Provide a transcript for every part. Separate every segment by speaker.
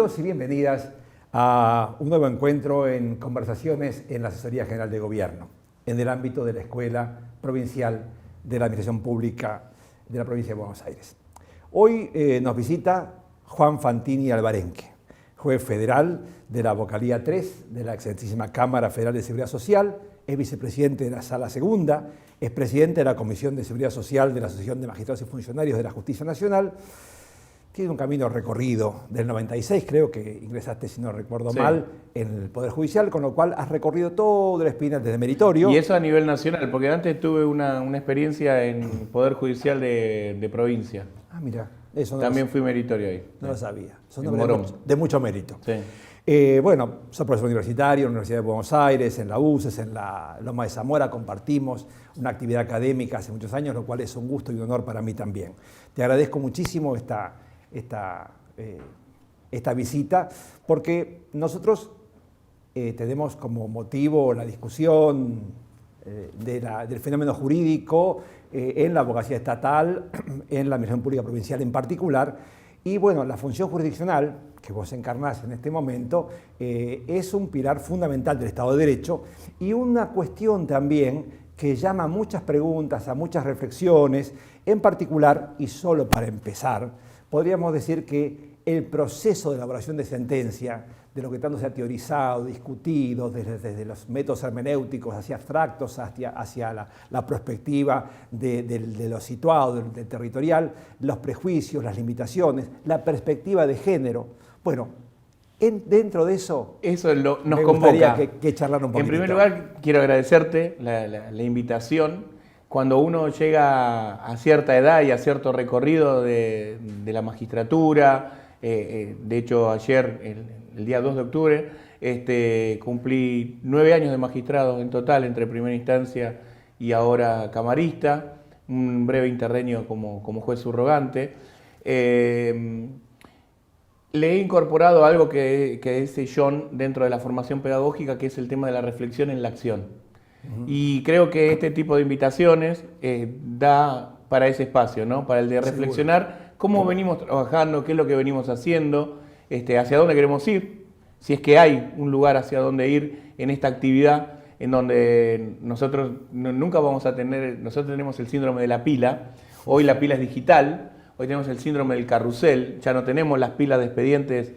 Speaker 1: Bienvenidos y bienvenidas a un nuevo encuentro en conversaciones en la Asesoría General de Gobierno, en el ámbito de la Escuela Provincial de la Administración Pública de la Provincia de Buenos Aires. Hoy nos visita Juan Fantini Alvarenque, juez federal de la Vocalía 3 de la Excelentísima Cámara Federal de Seguridad Social, es vicepresidente de la Sala Segunda, es presidente de la Comisión de Seguridad Social de la Asociación de Magistrados y Funcionarios de la Justicia Nacional. Tiene un camino recorrido del 96, creo que ingresaste, si no recuerdo mal, en el Poder Judicial, con lo cual has recorrido todo el expediente de meritorio.
Speaker 2: Y eso a nivel nacional, porque antes tuve una experiencia en Poder Judicial de provincia.
Speaker 1: Ah, mira, eso no
Speaker 2: también fui meritorio ahí.
Speaker 1: No lo sabía. Son
Speaker 2: nombres
Speaker 1: de mucho mérito.
Speaker 2: Sí.
Speaker 1: Bueno, soy profesor universitario en la Universidad de Buenos Aires, en la UCES, en la Loma de Zamora, compartimos una actividad académica hace muchos años, lo cual es un gusto y un honor para mí también. Te agradezco muchísimo esta visita, porque nosotros tenemos como motivo la discusión del fenómeno jurídico en la abogacía estatal, en la Administración Pública Provincial en particular, y bueno, la función jurisdiccional que vos encarnás en este momento es un pilar fundamental del Estado de Derecho y una cuestión también que llama a muchas preguntas, a muchas reflexiones, en particular, y solo para empezar, podríamos decir que el proceso de elaboración de sentencia, de lo que tanto se ha teorizado, discutido, desde los métodos hermenéuticos hacia abstractos, hacia la perspectiva de lo situado, del territorial, los prejuicios, las limitaciones, la perspectiva de género. Bueno, dentro de eso,
Speaker 2: nos
Speaker 1: me
Speaker 2: convoca.
Speaker 1: gustaría que charlar un poquito.
Speaker 2: En primer lugar, quiero agradecerte la invitación. Cuando uno llega a cierta edad y a cierto recorrido de la magistratura, de hecho ayer, el día 2 de octubre, cumplí 9 años de magistrado en total, entre primera instancia y ahora camarista, un breve interreño como juez subrogante. Le he incorporado algo que dice John dentro de la formación pedagógica, que es el tema de la reflexión en la acción. Y creo que este tipo de invitaciones da para ese espacio, ¿no? Para el de reflexionar cómo venimos trabajando, qué es lo que venimos haciendo, hacia dónde queremos ir, si es que hay un lugar hacia dónde ir en esta actividad en donde nosotros nunca vamos a tener, nosotros tenemos el síndrome de la pila, hoy la pila es digital, hoy tenemos el síndrome del carrusel, ya no tenemos las pilas de expedientes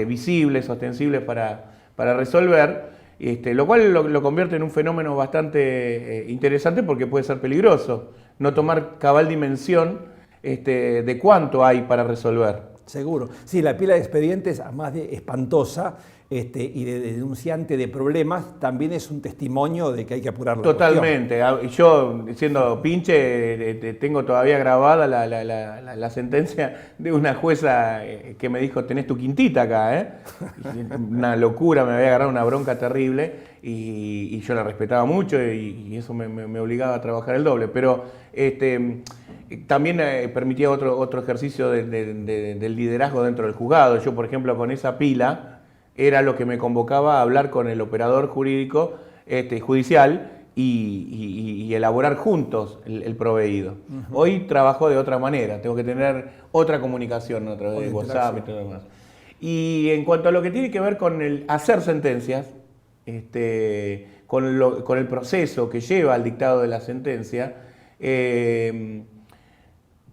Speaker 2: visibles, ostensibles para resolver. Lo cual lo convierte en un fenómeno bastante interesante porque puede ser peligroso, no tomar cabal dimensión de cuánto hay para resolver.
Speaker 1: Seguro. Sí, la pila de expedientes, además de espantosa y de denunciante de problemas, también es un testimonio de que hay que apurar la
Speaker 2: Totalmente.
Speaker 1: cuestión.
Speaker 2: Yo, siendo pinche, tengo todavía grabada la sentencia de una jueza que me dijo, tenés tu quintita acá, Una locura, me había agarrado una bronca terrible y yo la respetaba mucho y eso me obligaba a trabajar el doble. Pero también permitía otro ejercicio del liderazgo dentro del juzgado. Yo, por ejemplo, con esa pila, era lo que me convocaba a hablar con el operador jurídico judicial y elaborar juntos el proveído. Hoy trabajo de otra manera, tengo que tener otra comunicación a través de WhatsApp y todo lo demás. Y en cuanto a lo que tiene que ver con el hacer sentencias, con el proceso que lleva al dictado de la sentencia,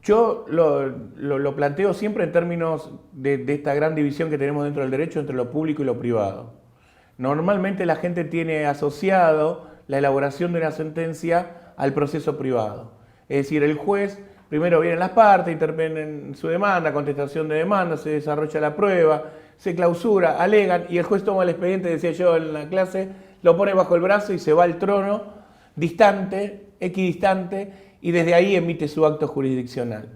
Speaker 2: yo lo planteo siempre en términos de esta gran división que tenemos dentro del derecho entre lo público y lo privado. Normalmente la gente tiene asociado la elaboración de una sentencia al proceso privado. Es decir, el juez primero vienen las partes, intervienen su demanda, contestación de demanda, se desarrolla la prueba, se clausura, alegan y el juez toma el expediente, decía yo en la clase, lo pone bajo el brazo y se va al trono distante, equidistante, y desde ahí emite su acto jurisdiccional.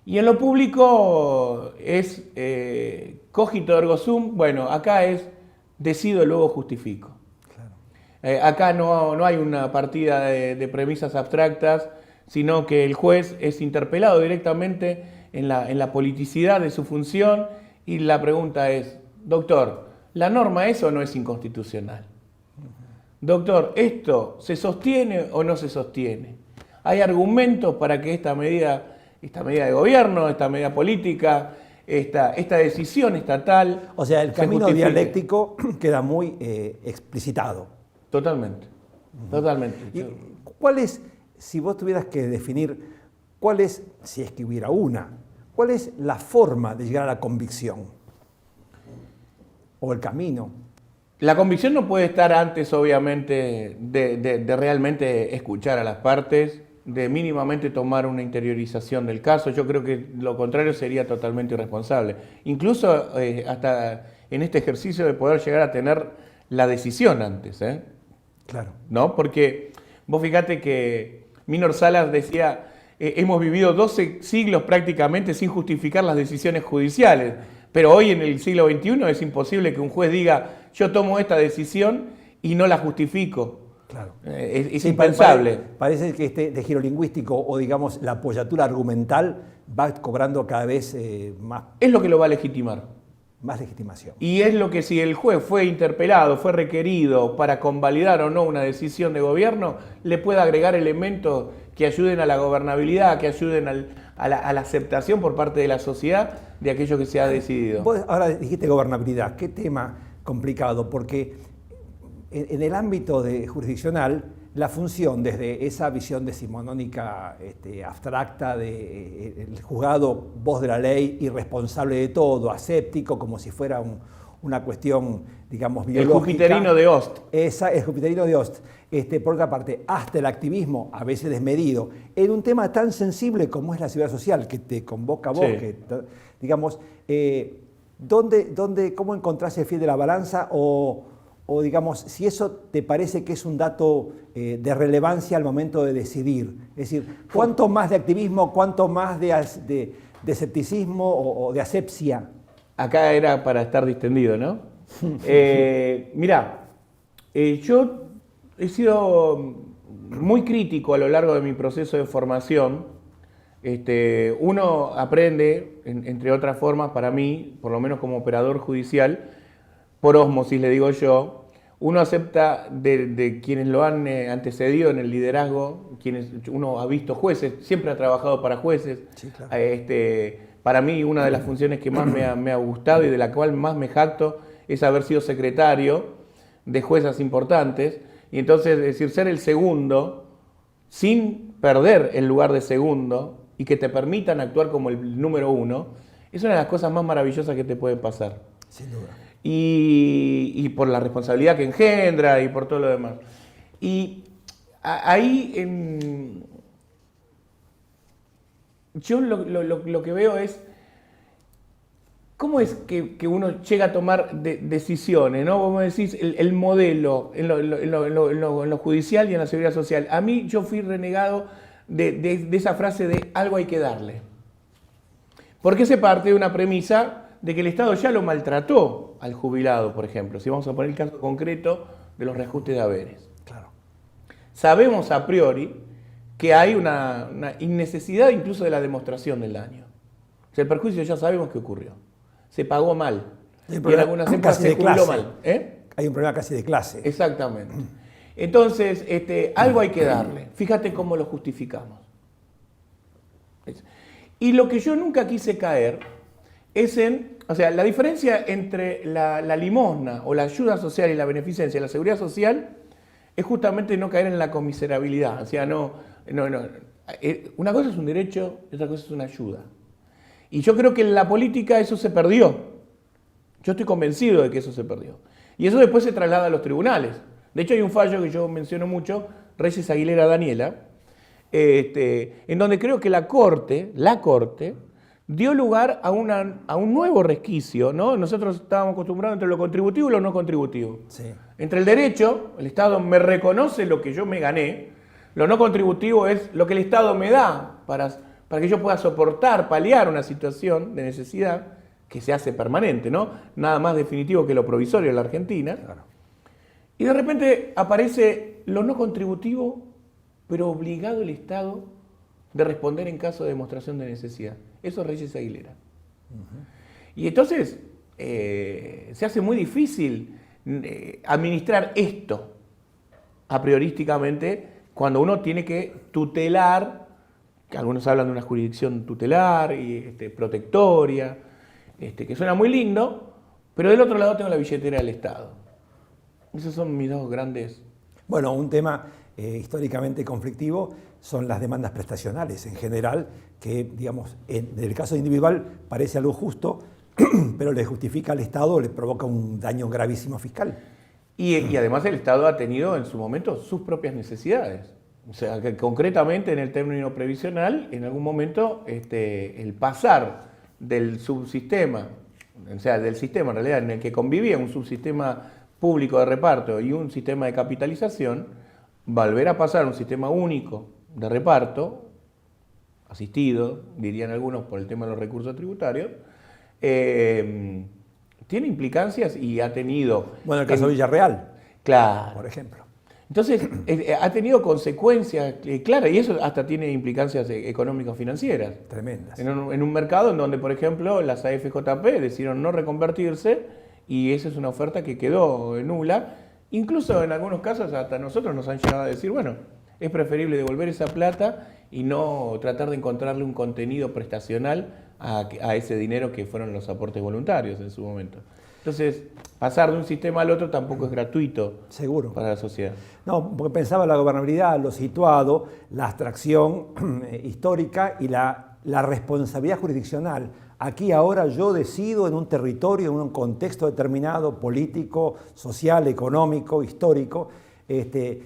Speaker 2: Y en lo público es cogito ergo sum, bueno, acá es decido y luego justifico. Claro. Acá no hay una partida de premisas abstractas, sino que el juez es interpelado directamente en la politicidad de su función y la pregunta es, doctor, ¿la norma es o no es inconstitucional? Doctor, ¿esto se sostiene o no se sostiene? ¿Hay argumentos para que esta medida de gobierno, esta medida política, esta decisión estatal.
Speaker 1: O sea, el
Speaker 2: se
Speaker 1: camino
Speaker 2: justifique.
Speaker 1: dialéctico queda muy explicitado.
Speaker 2: Totalmente, totalmente.
Speaker 1: ¿Y cuál es, si vos tuvieras que definir, cuál es, si es que hubiera una, cuál es la forma de llegar a la convicción? ¿O el camino?
Speaker 2: La convicción no puede estar antes, obviamente, de realmente escuchar a las partes, de mínimamente tomar una interiorización del caso. Yo creo que lo contrario sería totalmente irresponsable. Incluso hasta en este ejercicio de poder llegar a tener la decisión antes,
Speaker 1: Claro.
Speaker 2: ¿no? Porque vos fíjate que Minor Salas decía, hemos vivido 12 siglos prácticamente sin justificar las decisiones judiciales, pero hoy en el siglo XXI es imposible que un juez diga, yo tomo esta decisión y no la justifico.
Speaker 1: Claro.
Speaker 2: Es
Speaker 1: Sí,
Speaker 2: impensable.
Speaker 1: Parece que este giro lingüístico o, digamos, la apoyatura argumental va cobrando cada vez
Speaker 2: Es lo que lo va a legitimar.
Speaker 1: más legitimación.
Speaker 2: Y es lo que si el juez fue interpelado, fue requerido para convalidar o no una decisión de gobierno, le puede agregar elementos que ayuden a la gobernabilidad, que ayuden a la aceptación por parte de la sociedad de aquello que se ha decidido.
Speaker 1: Vos ahora dijiste gobernabilidad, qué tema complicado, porque en el ámbito jurisdiccional, la función desde esa visión decimonónica abstracta del juzgado, voz de la ley, irresponsable de todo, aséptico, como si fuera una cuestión, digamos, biológica.
Speaker 2: El jupiterino de Ost.
Speaker 1: El jupiterino de Ost. Por otra parte, hasta el activismo, a veces desmedido, en un tema tan sensible como es la seguridad social, que te convoca a vos,
Speaker 2: Sí.
Speaker 1: digamos, ¿cómo encontrás el fiel de la balanza o, digamos, si eso te parece que es un dato de relevancia al momento de decidir? Es decir, ¿cuánto más de activismo, cuánto más de escepticismo o de asepsia?
Speaker 2: Acá era para estar distendido, ¿no? Mirá, yo he sido muy crítico a lo largo de mi proceso de formación. Uno aprende, entre otras formas, para mí, por lo menos como operador judicial, por ósmosis le digo yo, uno acepta de quienes lo han antecedido en el liderazgo, quienes uno ha visto jueces, siempre ha trabajado para jueces.
Speaker 1: Sí, claro.
Speaker 2: Para mí una de las funciones que más me ha gustado y de la cual más me jacto es haber sido secretario de juezas importantes, y entonces, es decir, ser el segundo sin perder el lugar de segundo y que te permitan actuar como el número uno, es una de las cosas más maravillosas que te pueden pasar.
Speaker 1: Sin duda.
Speaker 2: Y por la responsabilidad que engendra y por todo lo demás. Y ahí yo lo que veo es cómo es que uno llega a tomar decisiones, ¿no? Vos me decís el modelo en lo judicial y en la seguridad social. A mí yo fui renegado de esa frase de algo hay que darle. Porque se parte de una premisa de que el Estado ya lo maltrató al jubilado, por ejemplo, si vamos a poner el caso concreto de los reajustes de haberes.
Speaker 1: Claro.
Speaker 2: Sabemos a priori que hay una innecesidad incluso de la demostración del daño. O sea, el perjuicio ya sabemos que ocurrió. Se pagó mal. Y en algunas épocas se jubiló mal.
Speaker 1: Hay un problema casi de clase.
Speaker 2: Exactamente. Entonces, algo hay que darle. Fíjate cómo lo justificamos. Y lo que yo nunca quise caer es o sea, la diferencia entre la limosna o la ayuda social y la beneficencia, la seguridad social, es justamente no caer en la conmiserabilidad. O sea, no. Una cosa es un derecho y otra cosa es una ayuda. Y yo creo que en la política eso se perdió. Yo estoy convencido de que eso se perdió. Y eso después se traslada a los tribunales. De hecho, hay un fallo que yo menciono mucho, Reyes Aguilera Daniela, en donde creo que la Corte dio lugar a un nuevo resquicio, ¿no? Nosotros estábamos acostumbrados entre lo contributivo y lo no contributivo.
Speaker 1: Sí.
Speaker 2: Entre el derecho, el Estado me reconoce lo que yo me gané, lo no contributivo es lo que el Estado me da para que yo pueda soportar, paliar una situación de necesidad que se hace permanente, ¿no? Nada más definitivo que lo provisorio en la Argentina.
Speaker 1: Claro.
Speaker 2: Y de repente aparece lo no contributivo, pero obligado el Estado de responder en caso de demostración de necesidad. Eso es Reyes Aguilera. Y entonces se hace muy difícil administrar esto a priorísticamente cuando uno tiene que tutelar, que algunos hablan de una jurisdicción tutelar y protectoria. que suena muy lindo, pero del otro lado tengo la billetera del Estado. Esos son mis dos grandes...
Speaker 1: Bueno, un tema históricamente conflictivo son las demandas prestacionales en general, que, digamos, en el caso individual parece algo justo, pero le justifica al Estado, le provoca un daño gravísimo fiscal.
Speaker 2: Y además el Estado ha tenido en su momento sus propias necesidades. O sea, que concretamente en el término previsional, en algún momento el pasar del subsistema, o sea, del sistema en realidad en el que convivía un subsistema público de reparto y un sistema de capitalización, volver a pasar a un sistema único de reparto, asistido, dirían algunos por el tema de los recursos tributarios, tiene implicancias y ha tenido...
Speaker 1: Bueno, el caso de Villarreal,
Speaker 2: claro,
Speaker 1: por ejemplo.
Speaker 2: Entonces, ha tenido consecuencias claras y eso hasta tiene implicancias económico-financieras.
Speaker 1: Tremendas.
Speaker 2: En un mercado en donde, por ejemplo, las AFJP decidieron no reconvertirse y esa es una oferta que quedó nula. Incluso en algunos casos hasta nosotros nos han llegado a decir, bueno, es preferible devolver esa plata y no tratar de encontrarle un contenido prestacional a ese dinero que fueron los aportes voluntarios en su momento. Entonces, pasar de un sistema al otro tampoco es gratuito.
Speaker 1: Seguro.
Speaker 2: Para la sociedad.
Speaker 1: No, porque pensaba la gobernabilidad, lo situado, la abstracción histórica y la responsabilidad jurisdiccional. Aquí ahora yo decido en un territorio, en un contexto determinado, político, social, económico, histórico. En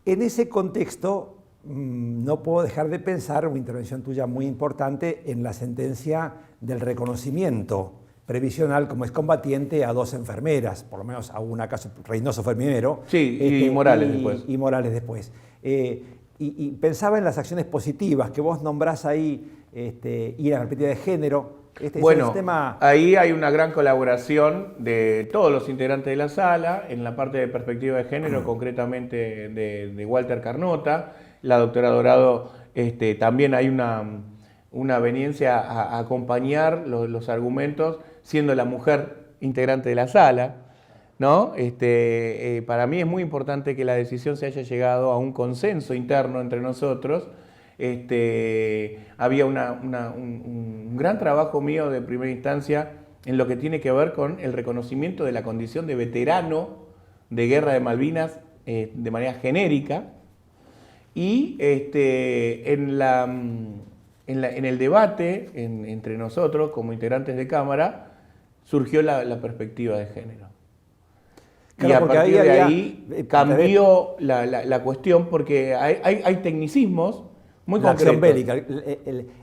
Speaker 1: ese contexto no puedo dejar de pensar, una intervención tuya muy importante, en la sentencia del reconocimiento previsional como excombatiente a 2 enfermeras, por lo menos a una caso, Reynoso fue el primero.
Speaker 2: Sí, y Morales después.
Speaker 1: Y Morales después. Y pensaba en las acciones positivas que vos nombrás ahí, y la perspectiva de género.
Speaker 2: Bueno, ahí hay una gran colaboración de todos los integrantes de la sala, en la parte de perspectiva de género, concretamente de Walter Carnota, la doctora Dorado, también hay una aveniencia a acompañar los argumentos, siendo la mujer integrante de la sala, ¿no? Para mí es muy importante que la decisión se haya llegado a un consenso interno entre nosotros. Había un gran trabajo mío de primera instancia en lo que tiene que ver con el reconocimiento de la condición de veterano de Guerra de Malvinas de manera genérica y en el debate entre nosotros como integrantes de Cámara surgió la perspectiva de género. Claro, y a partir de ahí cambió la cuestión porque hay tecnicismos muy concretos.
Speaker 1: Acción bélica,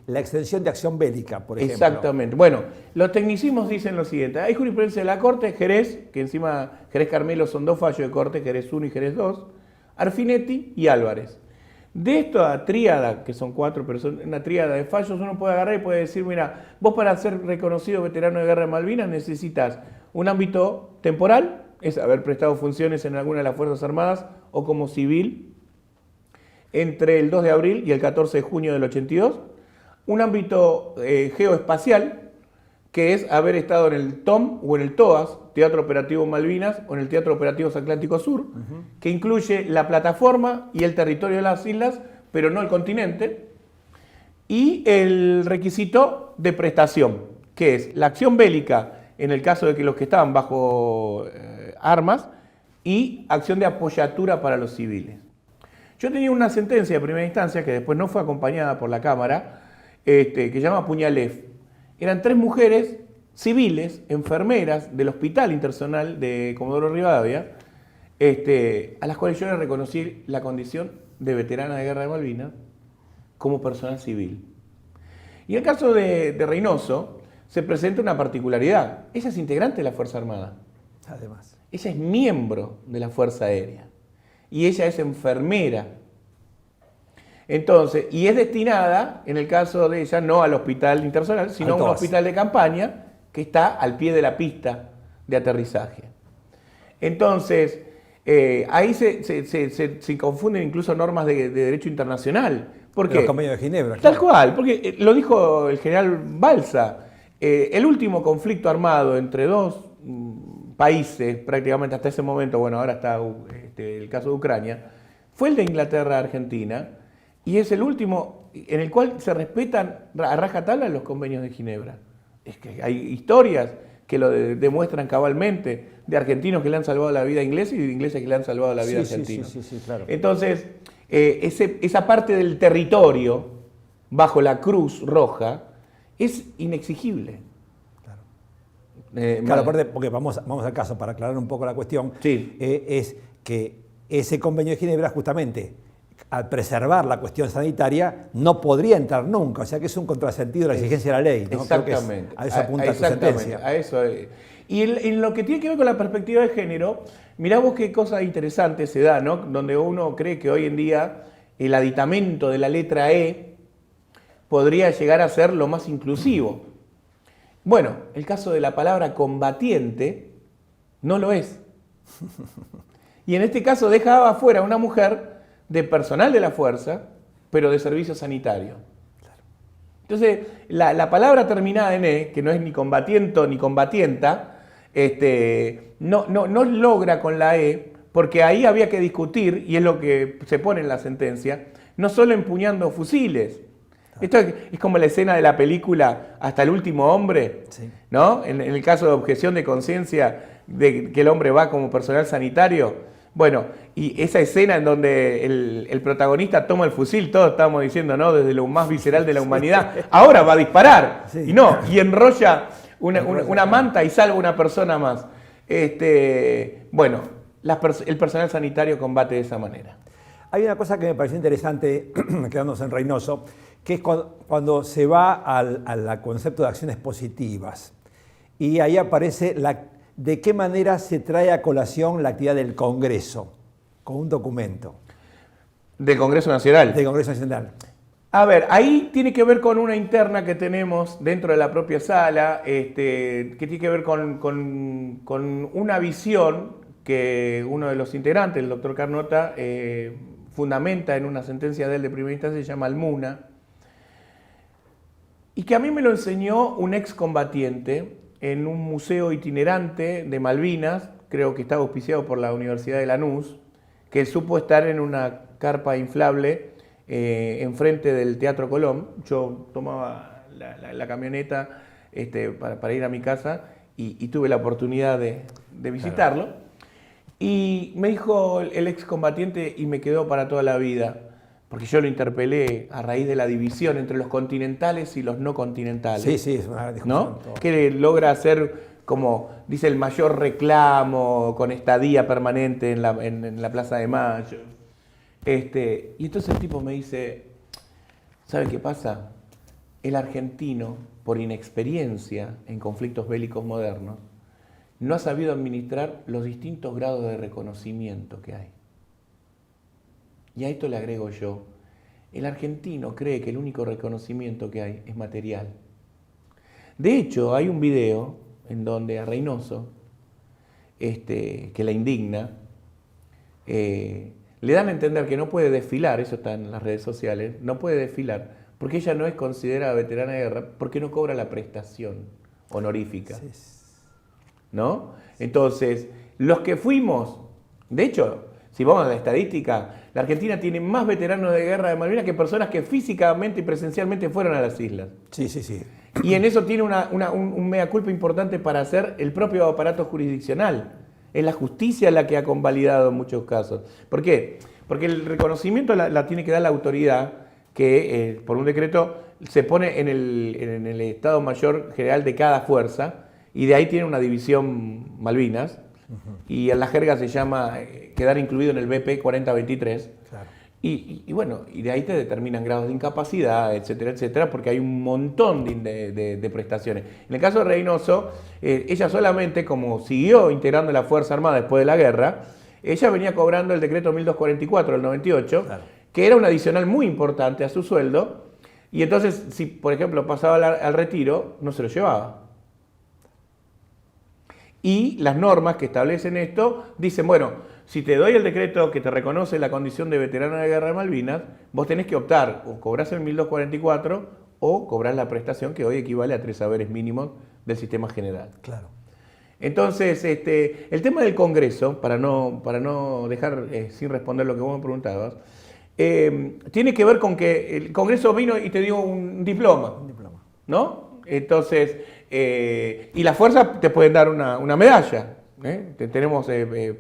Speaker 1: la extensión de acción bélica, por ejemplo.
Speaker 2: Exactamente. Bueno, los tecnicismos dicen lo siguiente. Hay jurisprudencia de la Corte, Jerez, que encima Jerez Carmelo son 2 fallos de Corte, Jerez 1 y Jerez 2, Arfinetti y Álvarez. De esta tríada, que son 4, pero son una tríada de fallos, uno puede agarrar y puede decir, mira, vos para ser reconocido veterano de Guerra de Malvinas necesitas un ámbito temporal, es haber prestado funciones en alguna de las Fuerzas Armadas o como civil entre el 2 de abril y el 14 de junio del 82, un ámbito geoespacial, que es haber estado en el TOM o en el TOAS, Teatro Operativo Malvinas, o en el Teatro Operativo Atlántico Sur, que incluye la plataforma y el territorio de las islas, pero no el continente, y el requisito de prestación, que es la acción bélica en el caso de que los que estaban bajo armas, y acción de apoyatura para los civiles. Yo tenía una sentencia de primera instancia que después no fue acompañada por la Cámara, que se llama Puñalef. Eran 3 mujeres civiles, enfermeras del Hospital Internacional de Comodoro Rivadavia, a las cuales yo les reconocí la condición de veterana de Guerra de Malvinas como personal civil. Y en el caso de Reynoso se presenta una particularidad. Ella es integrante de la Fuerza Armada.
Speaker 1: Además.
Speaker 2: Ella es miembro de la Fuerza Aérea. Y ella es enfermera. Entonces, y es destinada, en el caso de ella, no al Hospital Internacional, sino a un hospital de campaña que está al pie de la pista de aterrizaje. Entonces, ahí se confunden incluso normas de derecho internacional. ¿Por qué?
Speaker 1: Los convenios de Ginebra.
Speaker 2: Tal cual, porque lo dijo el general Balsa. El último conflicto armado entre 2 países, prácticamente hasta ese momento, bueno, ahora está el caso de Ucrania, fue el de Inglaterra-Argentina, y es el último en el cual se respetan a rajatabla los convenios de Ginebra. Es que hay historias que lo demuestran cabalmente, de argentinos que le han salvado la vida a ingleses y de ingleses que le han salvado la vida a argentinos.
Speaker 1: Sí, claro.
Speaker 2: Entonces, esa parte del territorio bajo la Cruz Roja es inexigible.
Speaker 1: Claro, aparte, porque vamos al caso, para aclarar un poco la cuestión,
Speaker 2: sí.
Speaker 1: Es que ese convenio de Ginebra, justamente, al preservar la cuestión sanitaria, no podría entrar nunca. O sea que es un contrasentido de la exigencia de la ley, ¿no?
Speaker 2: Exactamente.
Speaker 1: A eso apunta tu sentencia.
Speaker 2: A eso. Y en lo que tiene que ver con la perspectiva de género, mirá vos qué cosa interesante se da, ¿no? Donde uno cree que hoy en día el aditamento de la letra E podría llegar a ser lo más inclusivo. Bueno, el caso de la palabra combatiente no lo es. Y en este caso dejaba afuera a una mujer de personal de la fuerza, pero de servicio sanitario. Entonces, la palabra terminada en E, que no es ni combatiento ni combatienta, no logra con la E, porque ahí había que discutir, y es lo que se pone en la sentencia, no solo empuñando fusiles. Esto es como la escena de la película Hasta el último hombre, sí. ¿No? En el caso de objeción de conciencia, de que el hombre va como personal sanitario. Bueno, y esa escena en donde el protagonista toma el fusil, todos estábamos diciendo, ¿no? Desde lo más visceral de la humanidad, ahora va a disparar, sí. y enrolla una manta y salva a una persona más. Bueno, el personal sanitario combate de esa manera.
Speaker 1: Hay una cosa que me pareció interesante, quedándose en Reynoso, que es cuando se va al concepto de acciones positivas. Y ahí aparece de qué manera se trae a colación la actividad del Congreso, con un documento.
Speaker 2: ¿Del Congreso Nacional?
Speaker 1: Del Congreso Nacional.
Speaker 2: A ver, ahí tiene que ver con una interna que tenemos dentro de la propia sala, que tiene que ver con una visión que uno de los integrantes, el doctor Carnota, fundamenta en una sentencia de él de primera instancia, se llama Almuna, y que a mí me lo enseñó un excombatiente en un museo itinerante de Malvinas, creo que estaba auspiciado por la Universidad de Lanús, que supo estar en una carpa inflable enfrente del Teatro Colón. Yo tomaba la camioneta para ir a mi casa y tuve la oportunidad de visitarlo. Claro. Y me dijo el excombatiente, y me quedó para toda la vida, porque yo lo interpelé a raíz de la división entre los continentales y los no continentales.
Speaker 1: Sí, es una discusión.
Speaker 2: ¿No? Que logra hacer, como dice, el mayor reclamo con estadía permanente en la Plaza de Mayo. Y entonces el tipo me dice, ¿sabe qué pasa? El argentino, por inexperiencia en conflictos bélicos modernos, no ha sabido administrar los distintos grados de reconocimiento que hay. Y a esto le agrego yo, el argentino cree que el único reconocimiento que hay es material. De hecho, hay un video en donde a Reynoso, que la indigna, le dan a entender que no puede desfilar, eso está en las redes sociales, no puede desfilar, porque ella no es considerada veterana de guerra, porque no cobra la prestación honorífica. Sí. ¿No? Entonces, los que fuimos, de hecho, si vamos a la estadística, la Argentina tiene más veteranos de guerra de Malvinas que personas que físicamente y presencialmente fueron a las islas.
Speaker 1: Sí.
Speaker 2: Y en eso tiene un mea culpa importante para hacer el propio aparato jurisdiccional. Es la justicia la que ha convalidado en muchos casos. ¿Por qué? Porque el reconocimiento la tiene que dar la autoridad que, por un decreto, se pone en el Estado Mayor General de cada fuerza, y de ahí tiene una división Malvinas, y en la jerga se llama quedar incluido en el BP 4023. Claro. Y bueno, y de ahí te determinan grados de incapacidad, etcétera, porque hay un montón de prestaciones. En el caso de Reynoso, ella solamente, como siguió integrando la Fuerza Armada después de la guerra, ella venía cobrando el decreto 1244 del 98, claro, que era un adicional muy importante a su sueldo, y entonces, si por ejemplo pasaba al retiro, no se lo llevaba. Y las normas que establecen esto dicen, bueno, si te doy el decreto que te reconoce la condición de veterano de guerra de Malvinas, vos tenés que optar, o cobrás el 1244 o cobrás la prestación que hoy equivale a 3 saberes mínimos del sistema general.
Speaker 1: Claro.
Speaker 2: Entonces, el tema del Congreso, para no dejar sin responder lo que vos me preguntabas, tiene que ver con que el Congreso vino y te dio un diploma. ¿No? Entonces, Y la fuerza te pueden dar una medalla. Tenemos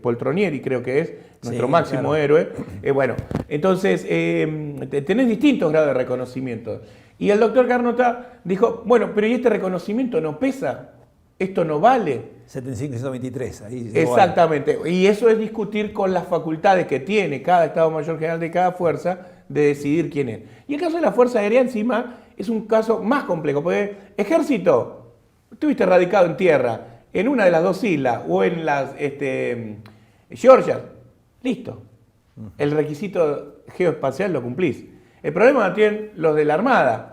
Speaker 2: Poltronieri, creo que es nuestro máximo héroe. Bueno, entonces tenés distintos grados de reconocimiento. Y el doctor Carnota dijo, bueno, pero ¿y este reconocimiento no pesa? ¿Esto no vale?
Speaker 1: 75 y 123, ahí.
Speaker 2: Exactamente. Y eso es discutir con las facultades que tiene cada Estado Mayor General de cada fuerza de decidir quién es. Y el caso de la Fuerza Aérea encima es un caso más complejo, porque ejército, estuviste radicado en tierra, en una de las dos islas o en las Georgia, listo. El requisito geoespacial lo cumplís. El problema lo tienen los de la Armada.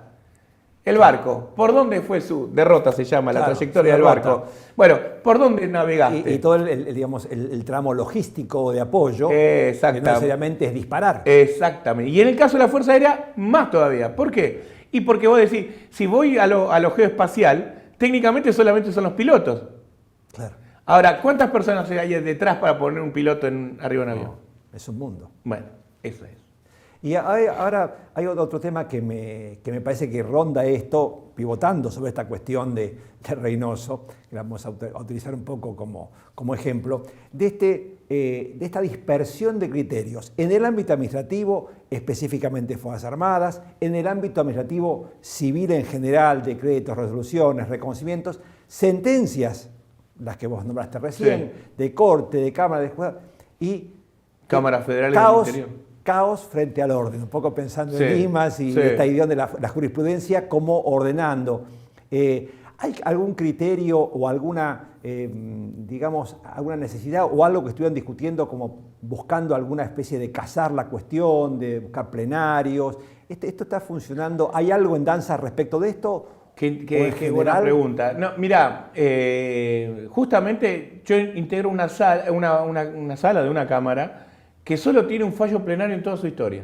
Speaker 2: El barco, ¿por dónde fue su derrota? Se llama la trayectoria del barco. Bueno, ¿por dónde navegaste?
Speaker 1: Y todo digamos, el tramo logístico de apoyo, que no necesariamente es disparar.
Speaker 2: Exactamente. Y en el caso de la Fuerza Aérea, más todavía. ¿Por qué? Y porque vos decís, si voy a lo geoespacial, técnicamente solamente son los pilotos.
Speaker 1: Claro.
Speaker 2: Ahora, ¿cuántas personas hay detrás para poner un piloto arriba de un avión?
Speaker 1: Es un mundo.
Speaker 2: Bueno, eso es.
Speaker 1: Y ahora hay otro tema que me parece que ronda esto, pivotando sobre esta cuestión de Reynoso, que la vamos a utilizar un poco como ejemplo, de esta dispersión de criterios en el ámbito administrativo, específicamente Fuerzas Armadas, en el ámbito administrativo civil en general, decretos, resoluciones, reconocimientos, sentencias, las que vos nombraste recién, de Corte, de Cámara de Jueces, y
Speaker 2: Cámaras Federales del Interior.
Speaker 1: Caos frente al orden, un poco pensando en Limas y esta idea de la jurisprudencia como ordenando. ¿Hay algún criterio o alguna, digamos, alguna necesidad o algo que estuvieran discutiendo como buscando alguna especie de cazar la cuestión, de buscar plenarios? ¿Esto está funcionando? ¿Hay algo en danza respecto de esto?
Speaker 2: Qué buena pregunta. No, mirá, justamente yo integro una sala de una cámara que solo tiene un fallo plenario en toda su historia.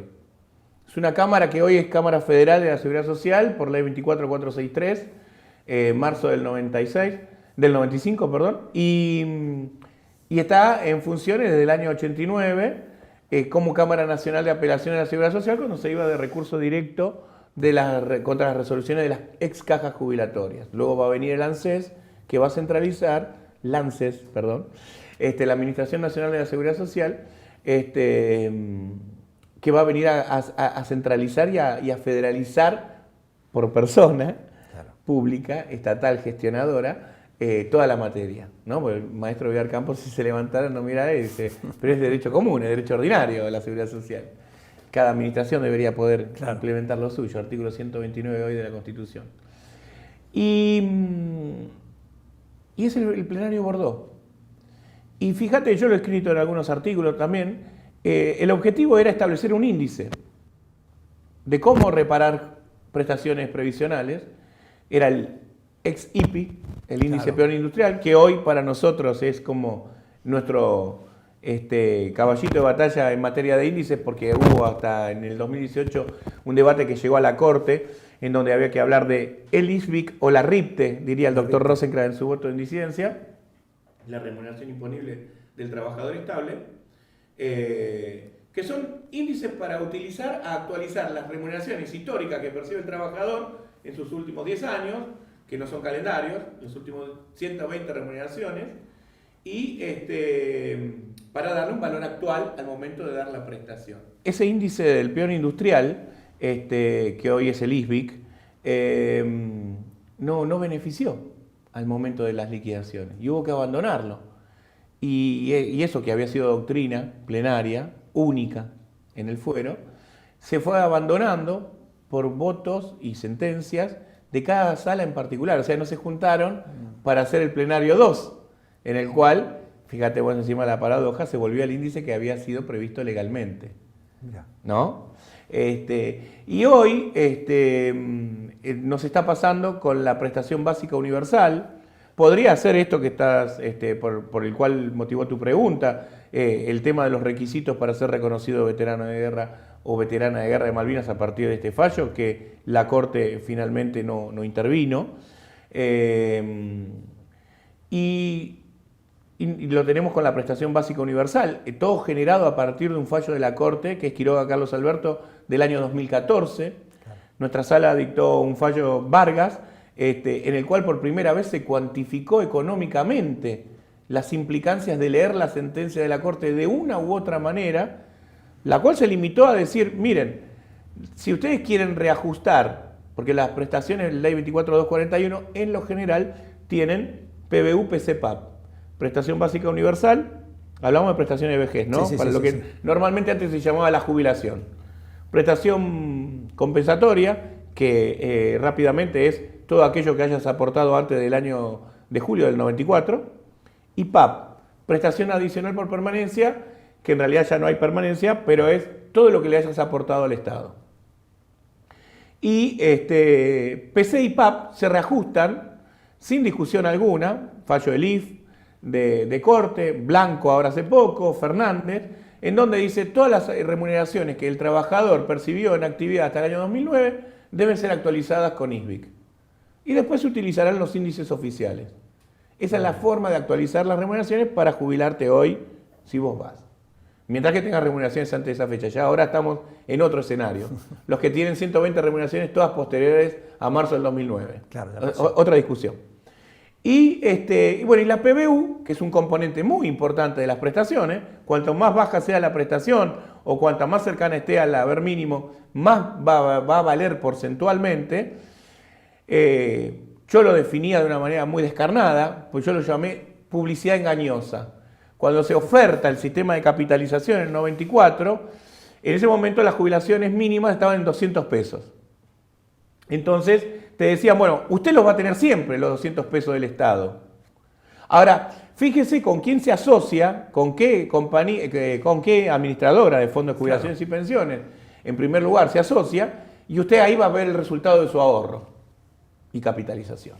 Speaker 2: Es una cámara que hoy es Cámara Federal de la Seguridad Social por ley 24463, marzo del 95, perdón, y está en funciones desde el año 89 como Cámara Nacional de Apelaciones de la Seguridad Social cuando se iba de recurso directo contra las resoluciones de las ex cajas jubilatorias. Luego va a venir el ANSES, que va a centralizar, la Administración Nacional de la Seguridad Social, que va a venir a centralizar y a federalizar por persona pública, estatal, gestionadora, toda la materia, ¿no? Porque el maestro Vidal Campos, si se levantara, no mira y dice, pero es derecho común, es derecho ordinario de la seguridad social. Cada administración debería poder implementar lo suyo, artículo 129 hoy de la Constitución. Y es el plenario Bordó. Y fíjate, yo lo he escrito en algunos artículos también, el objetivo era establecer un índice de cómo reparar prestaciones previsionales. Era el ex-IPI, el índice peón industrial, que hoy para nosotros es como nuestro caballito de batalla en materia de índices, porque hubo hasta en el 2018 un debate que llegó a la Corte, en donde había que hablar de el ISBIC o la RIPTE, diría el doctor Rosenkrantz en su voto en disidencia, la remuneración imponible del trabajador estable, que son índices para utilizar a actualizar las remuneraciones históricas que percibe el trabajador en sus últimos 10 años, que no son calendarios, los últimos 120 remuneraciones, y para darle un valor actual al momento de dar la prestación. Ese índice del peón industrial, que hoy es el ISBIC, no benefició al momento de las liquidaciones y hubo que abandonarlo. Y eso que había sido doctrina plenaria, única en el fuero, se fue abandonando por votos y sentencias de cada sala en particular. O sea, no se juntaron para hacer el plenario 2, en el cual, fíjate vos encima de la paradoja, se volvió al índice que había sido previsto legalmente. ¿No? Y hoy nos está pasando con la prestación básica universal. Podría ser esto que estás, por el cual motivó tu pregunta, el tema de los requisitos para ser reconocido veterano de guerra o veterana de guerra de Malvinas a partir de este fallo, que la Corte finalmente no intervino. Y lo tenemos con la prestación básica universal, todo generado a partir de un fallo de la Corte, que es Quiroga Carlos Alberto, del año 2014. Nuestra sala dictó un fallo Vargas, en el cual por primera vez se cuantificó económicamente las implicancias de leer la sentencia de la Corte de una u otra manera, la cual se limitó a decir, miren, si ustedes quieren reajustar, porque las prestaciones de la Ley 24.241 en lo general tienen PBU, PC-PAP, prestación básica universal, hablamos de prestaciones de vejez, ¿no?
Speaker 1: Sí,
Speaker 2: Para lo que normalmente antes se llamaba la jubilación. Prestación compensatoria, que rápidamente es todo aquello que hayas aportado antes del año de julio del 94, y PAP, prestación adicional por permanencia, que en realidad ya no hay permanencia, pero es todo lo que le hayas aportado al Estado. Y PC y PAP se reajustan sin discusión alguna, fallo del IF, de Corte, Blanco ahora hace poco, Fernández, en donde dice todas las remuneraciones que el trabajador percibió en actividad hasta el año 2009 deben ser actualizadas con ISBIC. Y después se utilizarán los índices oficiales. Esa es la forma de actualizar las remuneraciones para jubilarte hoy si vos vas. Mientras que tengas remuneraciones antes de esa fecha. Ya ahora estamos en otro escenario. Los que tienen 120 remuneraciones todas posteriores a marzo del 2009.
Speaker 1: Claro,
Speaker 2: otra discusión. Y bueno, y la PBU, que es un componente muy importante de las prestaciones, cuanto más baja sea la prestación o cuanta más cercana esté al haber mínimo, más va a valer porcentualmente. Yo lo definía de una manera muy descarnada, pues yo lo llamé publicidad engañosa. Cuando se oferta el sistema de capitalización en el 94, en ese momento las jubilaciones mínimas estaban en 200 pesos. Entonces te decían, bueno, usted los va a tener siempre, los 200 pesos del Estado. Ahora, fíjese con quién se asocia, con qué compañía, con qué administradora de fondos de jubilaciones y pensiones, en primer lugar, se asocia, y usted ahí va a ver el resultado de su ahorro y capitalización.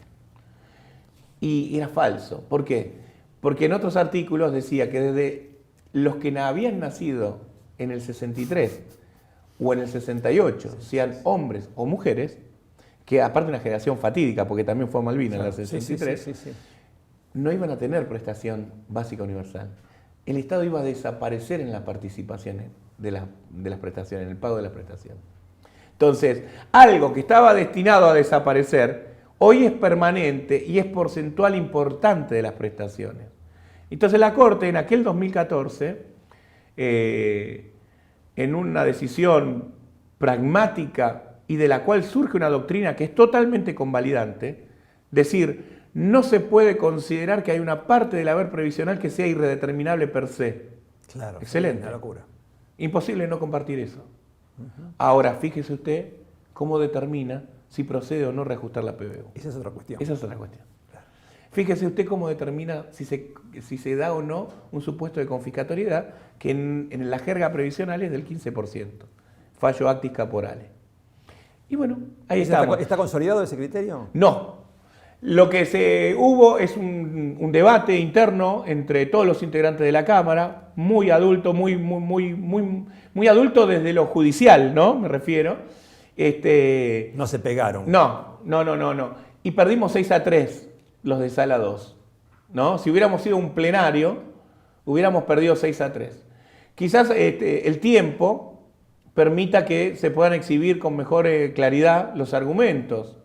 Speaker 2: Y era falso. ¿Por qué? Porque en otros artículos decía que desde los que habían nacido en el 63 o en el 68, sean hombres o mujeres, que aparte de una generación fatídica, porque también fue Malvinas en el 63, no iban a tener prestación básica universal. El Estado iba a desaparecer en las participaciones de las prestaciones, en el pago de las prestaciones. Entonces, algo que estaba destinado a desaparecer, hoy es permanente y es porcentual importante de las prestaciones. Entonces la Corte en aquel 2014, en una decisión pragmática y de la cual surge una doctrina que es totalmente convalidante, decir, no se puede considerar que hay una parte del haber previsional que sea irredeterminable per se.
Speaker 1: Claro.
Speaker 2: Excelente.
Speaker 1: Una locura.
Speaker 2: Imposible no compartir eso. Ahora, fíjese usted cómo determina si procede o no reajustar la PBU.
Speaker 1: Esa es otra cuestión.
Speaker 2: Esa es otra cuestión. Claro. Fíjese usted cómo determina si se da o no un supuesto de confiscatoriedad que en la jerga previsional es del 15%. Fallo actis caporale. Y bueno, ahí estamos.
Speaker 1: ¿Está consolidado ese criterio?
Speaker 2: No. Lo que hubo es un debate interno entre todos los integrantes de la Cámara, muy adulto, muy adulto desde lo judicial, ¿no? Me refiero.
Speaker 1: No se pegaron.
Speaker 2: No. Y perdimos 6-3 los de Sala 2, ¿no? Si hubiéramos sido un plenario, hubiéramos perdido 6-3. Quizás el tiempo permita que se puedan exhibir con mejor claridad los argumentos.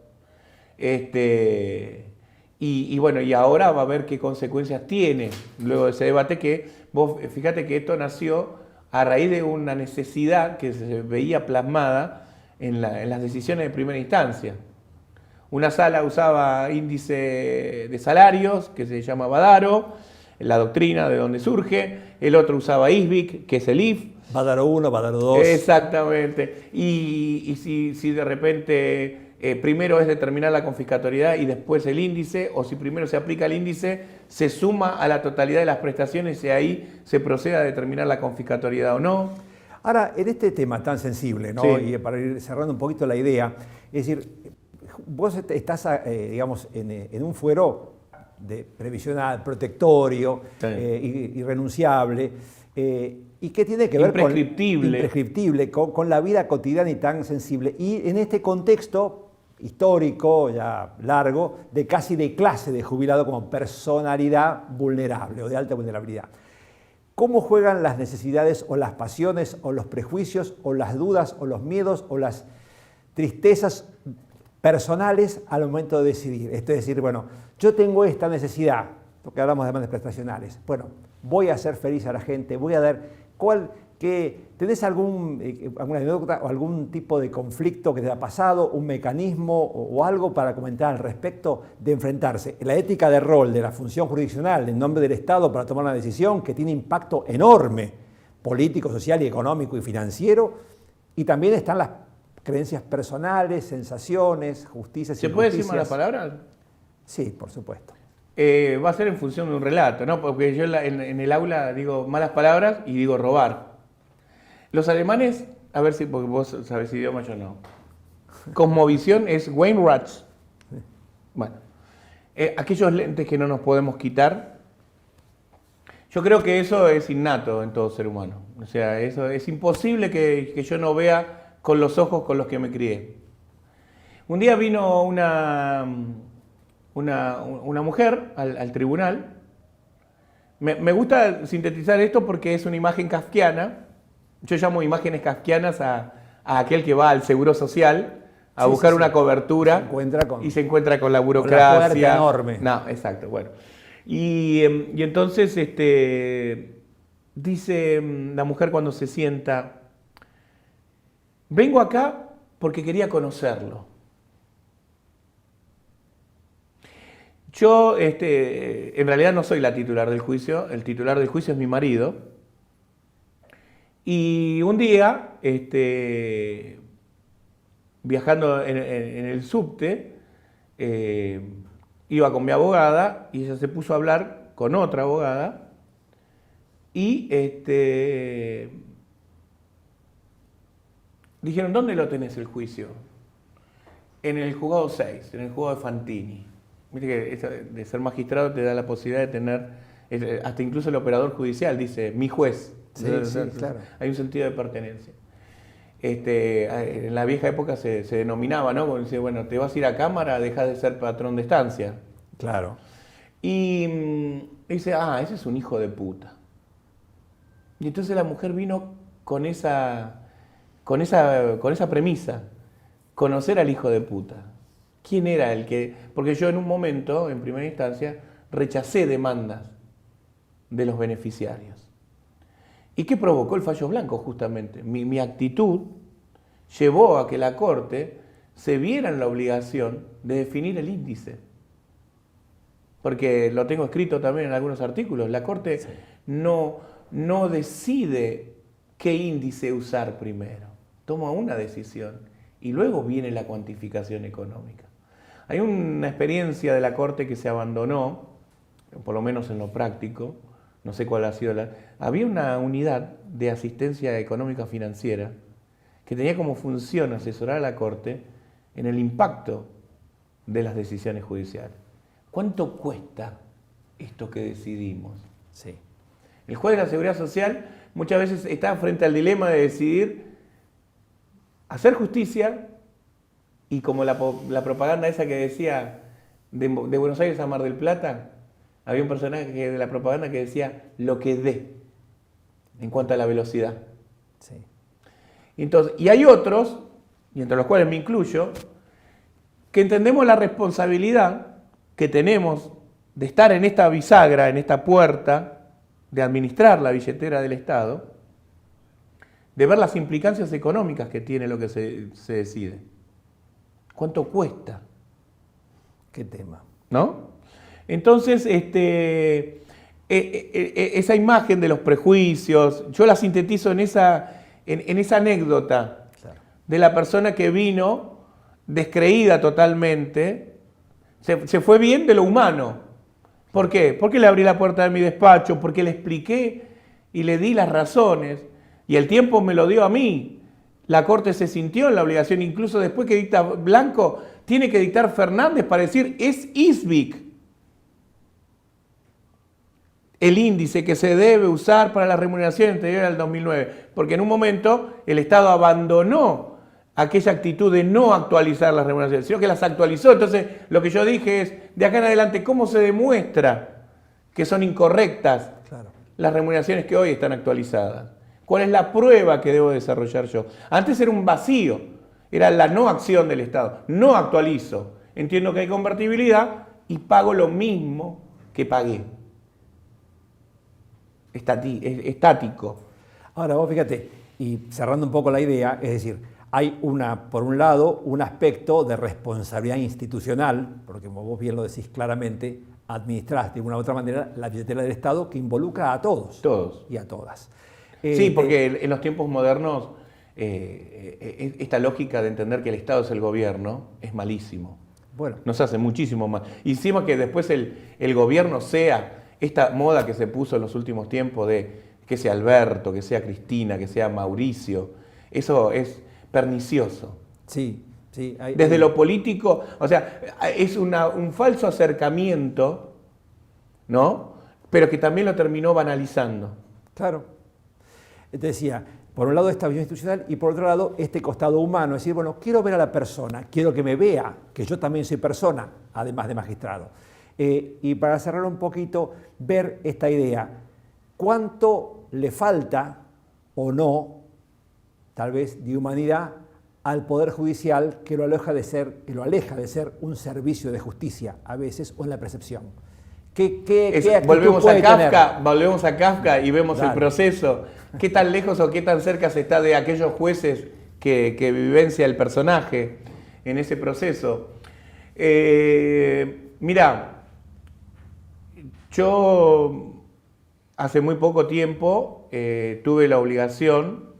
Speaker 2: Y bueno, y ahora va a ver qué consecuencias tiene luego de ese debate, que vos fíjate que esto nació a raíz de una necesidad que se veía plasmada en las decisiones de primera instancia. Una sala usaba índice de salarios, que se llama Badaro, la doctrina de donde surge, el otro usaba ISBIC, que es el IF.
Speaker 1: Badaro 1, Badaro 2.
Speaker 2: Exactamente. Y si de repente primero es determinar la confiscatoriedad y después el índice, o si primero se aplica el índice, se suma a la totalidad de las prestaciones y ahí se procede a determinar la confiscatoriedad o no.
Speaker 1: Ahora, en este tema tan sensible, ¿no?
Speaker 2: Sí.
Speaker 1: Y para ir cerrando un poquito la idea, es decir, vos estás, digamos, en un fuero de previsional, protectorio,
Speaker 2: Sí.
Speaker 1: Irrenunciable, y que tiene que ver
Speaker 2: imprescriptible
Speaker 1: con la vida cotidiana y tan sensible. Y en este contexto histórico, ya largo, de casi de clase de jubilado como personalidad vulnerable o de alta vulnerabilidad. ¿Cómo juegan las necesidades o las pasiones o los prejuicios o las dudas o los miedos o las tristezas personales al momento de decidir. Es decir, bueno, yo tengo esta necesidad, porque hablamos de demandas prestacionales. Bueno, voy a hacer feliz a la gente, voy a dar ¿tenés alguna anécdota o algún tipo de conflicto que te ha pasado, un mecanismo o algo para comentar al respecto de enfrentarse? La ética de rol de la función jurisdiccional en nombre del Estado para tomar una decisión que tiene impacto enorme, político, social y económico y financiero, y también están las creencias personales, sensaciones, justicias.
Speaker 2: ¿Se puede decir malas palabras?
Speaker 1: Sí, por supuesto.
Speaker 2: Va a ser en función de un relato, ¿no? Porque yo en el aula digo malas palabras y digo robar. Los alemanes, a ver si, porque vos sabés idioma, yo no. Cosmovisión es Weinreich. Bueno, aquellos lentes que no nos podemos quitar, yo creo que eso es innato en todo ser humano. O sea, eso es imposible que yo no vea con los ojos con los que me crié. Un día vino una mujer al tribunal. Me gusta sintetizar esto porque es una imagen kafkiana. Yo llamo imágenes kafkianas a aquel que va al Seguro Social a buscar una cobertura y se encuentra con la burocracia.
Speaker 1: Con la puerta enorme.
Speaker 2: No, exacto, bueno. Y entonces dice la mujer cuando se sienta, vengo acá porque quería conocerlo. Yo en realidad no soy la titular del juicio, el titular del juicio es mi marido. Y un día, viajando en el subte, iba con mi abogada y ella se puso a hablar con otra abogada y dijeron, ¿dónde lo tenés el juicio? En el juzgado 6, en el juzgado de Fantini. Viste que eso de ser magistrado te da la posibilidad de tener, hasta incluso el operador judicial dice, mi juez.
Speaker 1: Sí, claro.
Speaker 2: Hay un sentido de pertenencia. En la vieja época se denominaba, ¿no? Como decía, bueno, te vas a ir a cámara, dejas de ser patrón de estancia.
Speaker 1: Claro.
Speaker 2: Y dice, ese es un hijo de puta. Y entonces la mujer vino con esa premisa, conocer al hijo de puta. ¿Quién era el que...? Porque yo en un momento, en primera instancia, rechacé demandas de los beneficiarios. ¿Y qué provocó el fallo blanco justamente? Mi actitud llevó a que la Corte se viera en la obligación de definir el índice. Porque lo tengo escrito también en algunos artículos, la Corte no decide qué índice usar primero, toma una decisión y luego viene la cuantificación económica. Hay una experiencia de la Corte que se abandonó, por lo menos en lo práctico, no sé cuál ha sido había una unidad de asistencia económica financiera que tenía como función asesorar a la Corte en el impacto de las decisiones judiciales. ¿Cuánto cuesta esto que decidimos?
Speaker 1: Sí.
Speaker 2: El juez de la Seguridad Social muchas veces está frente al dilema de decidir hacer justicia y como la propaganda esa que decía de Buenos Aires a Mar del Plata, había un personaje de la propaganda que decía lo que dé en cuanto a la velocidad.
Speaker 1: Sí.
Speaker 2: Entonces, y hay otros, y entre los cuales me incluyo, que entendemos la responsabilidad que tenemos de estar en esta bisagra, en esta puerta, de administrar la billetera del Estado, de ver las implicancias económicas que tiene lo que se decide. ¿Cuánto cuesta?
Speaker 1: ¿Qué tema?
Speaker 2: ¿No? Entonces, esa imagen de los prejuicios, yo la sintetizo en esa anécdota de la persona que vino descreída totalmente, se fue bien de lo humano. ¿Por qué? Porque le abrí la puerta de mi despacho, porque le expliqué y le di las razones, y el tiempo me lo dio a mí. La Corte se sintió en la obligación, incluso después que dicta Blanco, tiene que dictar Fernández para decir, es ISBIC el índice que se debe usar para la remuneración anterior al 2009, porque en un momento el Estado abandonó aquella actitud de no actualizar las remuneraciones, sino que las actualizó. Entonces, lo que yo dije es, de acá en adelante, ¿cómo se demuestra que son incorrectas las remuneraciones que hoy están actualizadas? ¿Cuál es la prueba que debo desarrollar yo? Antes era un vacío. Era la no acción del Estado. No actualizo. Entiendo que hay convertibilidad y pago lo mismo que pagué. Estático.
Speaker 1: Ahora vos fíjate, y cerrando un poco la idea, es decir, hay por un lado, un aspecto de responsabilidad institucional, porque como vos bien lo decís claramente, administrás de una u otra manera la billetera del Estado que involucra a todos.
Speaker 2: Todos.
Speaker 1: Y a todas.
Speaker 2: Sí, porque en los tiempos modernos esta lógica de entender que el Estado es el gobierno es malísimo.
Speaker 1: Bueno.
Speaker 2: Nos hace muchísimo mal. Y encima que después el gobierno sea esta moda que se puso en los últimos tiempos de que sea Alberto, que sea Cristina, que sea Mauricio, eso es pernicioso.
Speaker 1: Sí, sí.
Speaker 2: Desde lo político, o sea, es un falso acercamiento, ¿no? Pero que también lo terminó banalizando.
Speaker 1: Claro. Te decía, por un lado esta visión institucional y por otro lado este costado humano, es decir, bueno, quiero ver a la persona, quiero que me vea, que yo también soy persona, además de magistrado. Y para cerrar un poquito, ver esta idea, ¿cuánto le falta o no, tal vez, de humanidad al Poder Judicial que lo aleja de ser un servicio de justicia a veces o en la percepción?
Speaker 2: Volvemos a Kafka y vemos el proceso. ¿Qué tan lejos o qué tan cerca se está de aquellos jueces que vivencia el personaje en ese proceso? Mirá, yo hace muy poco tiempo tuve la obligación,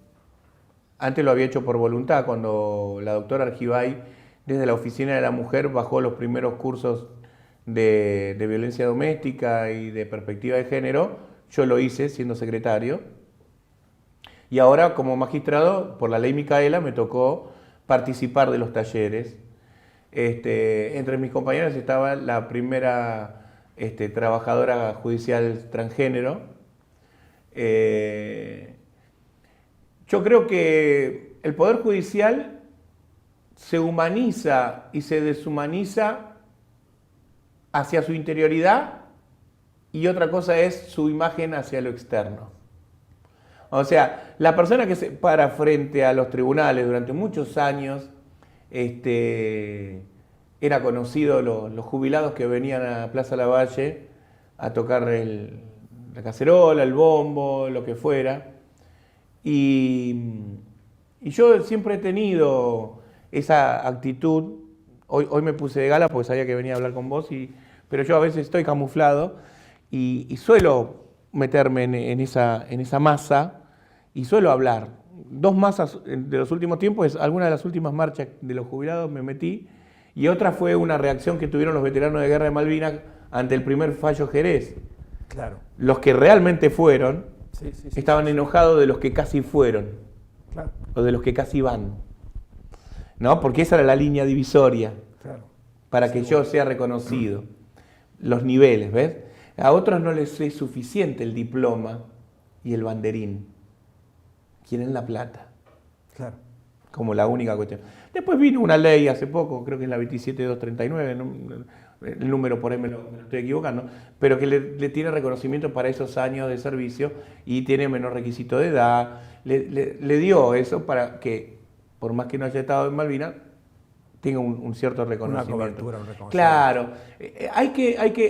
Speaker 2: antes lo había hecho por voluntad, cuando la doctora Argibay desde la Oficina de la Mujer bajó los primeros cursos de violencia doméstica y de perspectiva de género, yo lo hice siendo secretario. Y ahora como magistrado, por la ley Micaela, me tocó participar de los talleres. Entre mis compañeros estaba la primera trabajadora judicial transgénero. Yo creo que el Poder Judicial se humaniza y se deshumaniza hacia su interioridad y otra cosa es su imagen hacia lo externo. O sea, la persona que se para frente a los tribunales durante muchos años, era conocido los jubilados que venían a Plaza Lavalle a tocar la cacerola, el bombo, lo que fuera. Y yo siempre he tenido esa actitud. Hoy me puse de gala porque sabía que venía a hablar con vos, pero yo a veces estoy camuflado y suelo meterme en esa masa y suelo hablar. Dos masas de los últimos tiempos, alguna de las últimas marchas de los jubilados me metí y otra fue una reacción que tuvieron los veteranos de Guerra de Malvinas ante el primer fallo Jerez.
Speaker 1: Claro.
Speaker 2: Los que realmente fueron estaban enojados de los que casi fueron,
Speaker 1: claro,
Speaker 2: o de los que casi van, ¿no? Porque esa era la línea divisoria,
Speaker 1: claro,
Speaker 2: para que yo sea reconocido. Los niveles, ¿ves? A otros no les es suficiente el diploma y el banderín. Quieren la plata.
Speaker 1: Claro.
Speaker 2: Como la única cuestión. Después vino una ley hace poco, creo que es la 27239, el número por ahí me lo estoy equivocando, pero que le tiene reconocimiento para esos años de servicio y tiene menor requisito de edad. Le dio eso para que, por más que no haya estado en Malvinas, tenga un cierto reconocimiento.
Speaker 1: Una cobertura, un reconocimiento.
Speaker 2: Claro.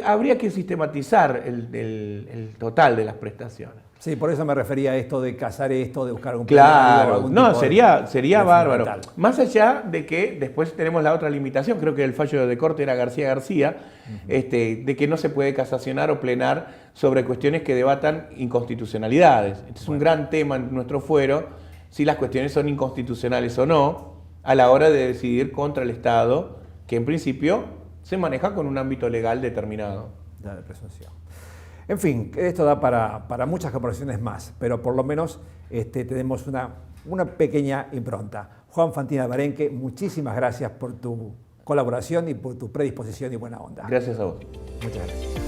Speaker 2: Habría que sistematizar el total de las prestaciones.
Speaker 1: Sí, por eso me refería a esto de casar esto, de buscar algún
Speaker 2: Claro, no, sería bárbaro.
Speaker 1: fundamental.
Speaker 2: Más allá de que después tenemos la otra limitación, creo que el fallo de corte era García, de que no se puede casacionar o plenar sobre cuestiones que debatan inconstitucionalidades. Este es un gran tema en nuestro fuero, si las cuestiones son inconstitucionales o no, a la hora de decidir contra el Estado, que en principio se maneja con un ámbito legal determinado.
Speaker 1: La de presunción. En fin, esto da para muchas conversaciones más, pero por lo menos tenemos una pequeña impronta. Juan Fantini Alvarenque, muchísimas gracias por tu colaboración y por tu predisposición y buena onda.
Speaker 2: Gracias a vos.
Speaker 1: Muchas gracias.